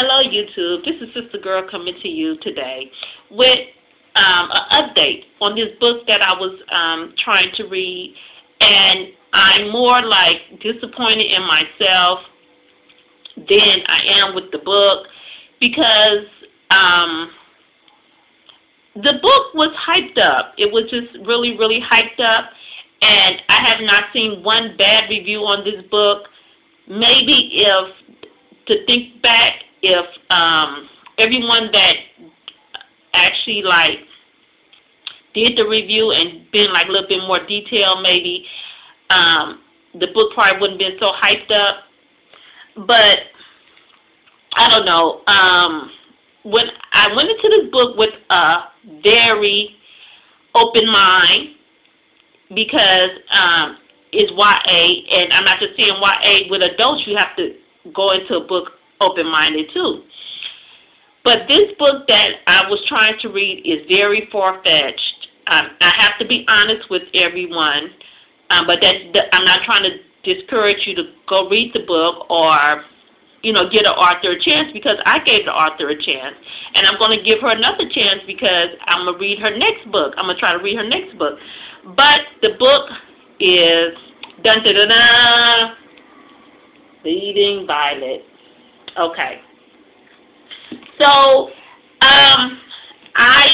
Hello, YouTube. This is Sister Girl coming to you today with an update on this book that I was trying to read, and I'm more like disappointed in myself than I am with the book because the book was hyped up. It was just really, really hyped up, and I have not seen one bad review on this book. Maybe if, to think back, if everyone that actually like did the review and been like a little bit more detailed, maybe the book probably wouldn't have been so hyped up. But I don't know. When I went into this book with a very open mind because it's YA, and I'm not just saying YA with adults. You have to go into a book open-minded too. But this book that I was trying to read is very far-fetched. I have to be honest with everyone, but I'm not trying to discourage you to go read the book or, you know, give the author a chance, because I gave the author a chance. And I'm going to give her another chance because I'm going to read her next book. I'm going to try to read her next book. But the book is dun-da-da-da, Bleeding Violet. Okay. So, I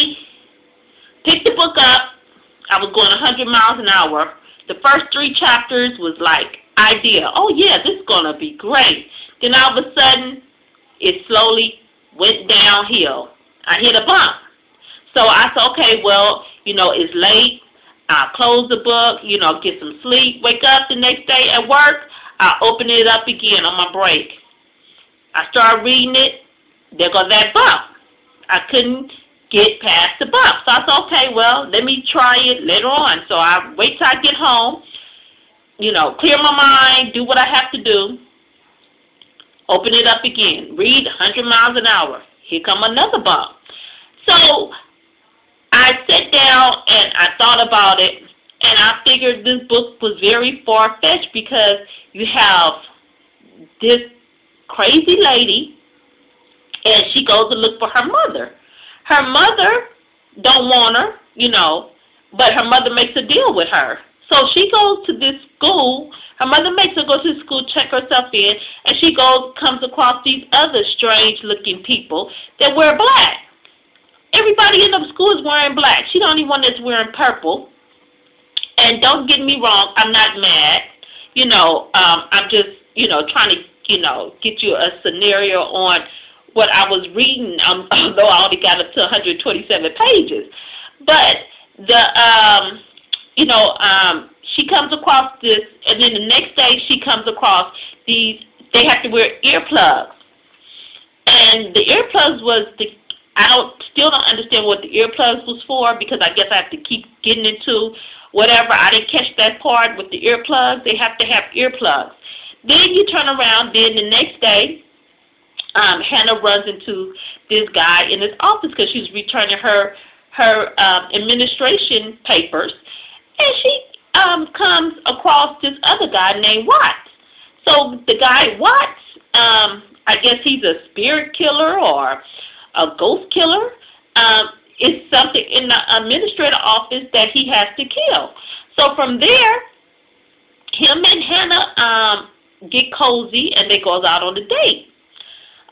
picked the book up. I was going 100 miles an hour. The first 3 chapters was like, idea. Oh, yeah, this is going to be great. Then all of a sudden, it slowly went downhill. I hit a bump. So I said, okay, well, you know, it's late. I'll close the book, you know, get some sleep, wake up the next day at work. I'll open it up again on my break. I started reading it. There goes that bump. I couldn't get past the bump. So I said, okay, well, let me try it later on. So I wait till I get home, you know, clear my mind, do what I have to do, open it up again, read 100 miles an hour. Here come another bump. So I sat down and I thought about it, and I figured this book was very far-fetched because you have this crazy lady, and she goes to look for her mother. Her mother don't want her, you know, but her mother makes a deal with her. So she goes to this school. Her mother makes her go to the school, check herself in, and she comes across these other strange-looking people that wear black. Everybody in the school is wearing black. She's the only one that's wearing purple. And don't get me wrong, I'm not mad. You know, I'm just, you know, trying to, you know, get you a scenario on what I was reading, although I only got up to 127 pages. But you know, she comes across this, and then the next day she comes across these, they have to wear earplugs. And the earplugs was still don't understand what the earplugs was for, because I guess I have to keep getting into whatever. I didn't catch that part with the earplugs. They have to have earplugs. Then you turn around, then the next day, Hannah runs into this guy in his office because she's returning her administration papers, and she comes across this other guy named Watts. So the guy Watts, I guess he's a spirit killer or a ghost killer. It's something in the administrator office that he has to kill. So from there, him and Hannah get cozy, and they goes out on a date.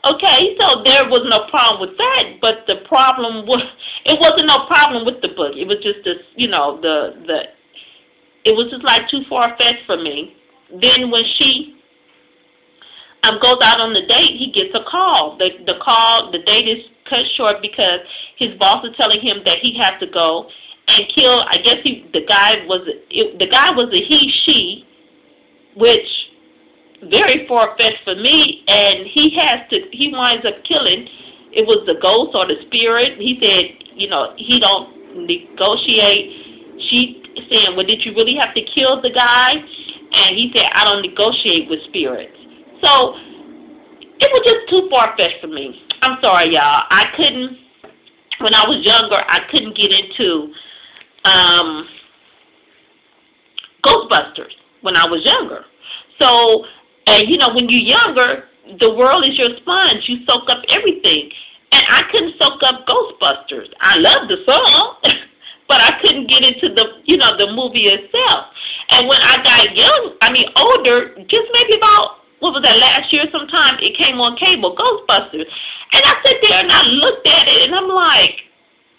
Okay, so there was no problem with that, but the problem was, it wasn't no problem with the book. It was just this, you know, it was just like too far-fetched for me. Then when she goes out on the date, he gets a call. The date is cut short because his boss is telling him that he has to go and kill. I guess the guy was a he/she, which very far-fetched for me, and he winds up killing. It was the ghost or the spirit. He said, you know, he don't negotiate. She saying, well, did you really have to kill the guy? And he said, I don't negotiate with spirits. So it was just too far-fetched for me. I'm sorry, y'all. I couldn't, when I was younger, I couldn't get into Ghostbusters when I was younger. So, and you know, when you're younger, the world is your sponge. You soak up everything. And I couldn't soak up Ghostbusters. I love the song, but I couldn't get into the movie itself. And when I got older, just maybe about, what was that, last year sometime, it came on cable, Ghostbusters. And I sat there and I looked at it and I'm like,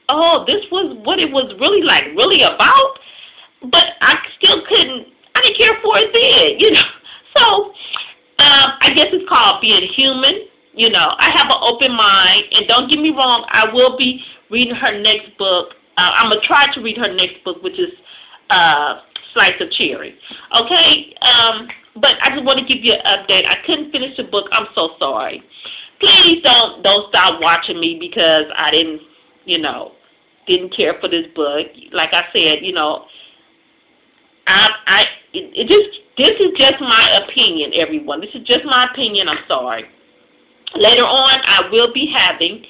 oh, this was what it was really about. But I didn't care for it then, So, I guess it's called being human. I have an open mind, and don't get me wrong, I will be reading her next book. I'm going to try to read her next book, which is Slice of Cherry. Okay? But I just want to give you an update. I couldn't finish the book. I'm so sorry. Please don't stop watching me because I didn't care for this book. Like I said, this is just my opinion, everyone. This is just my opinion. I'm sorry. Later on, I will be having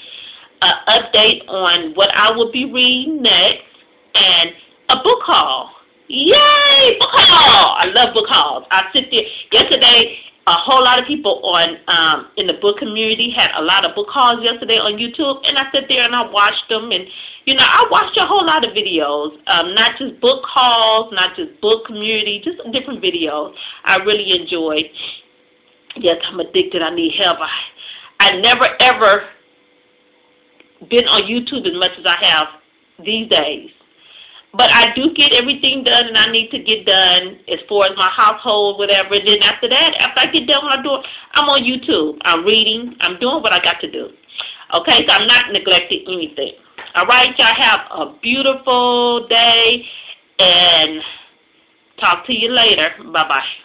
an update on what I will be reading next and a book haul. Yay! Book haul! I love book hauls. I sit there. Yesterday, a whole lot of people in the book community had a lot of book hauls yesterday on YouTube, and I sat there and I watched them. And, I watched a whole lot of videos, not just book hauls, not just book community, just different videos. I really enjoyed. Yes, I'm addicted. I need help. I never, ever been on YouTube as much as I have these days. But I do get everything done and I need to get done as far as my household, whatever. And then after that, after I get done what I'm doing, I'm on YouTube. I'm reading. I'm doing what I got to do. Okay, so I'm not neglecting anything. All right, y'all have a beautiful day and talk to you later. Bye-bye.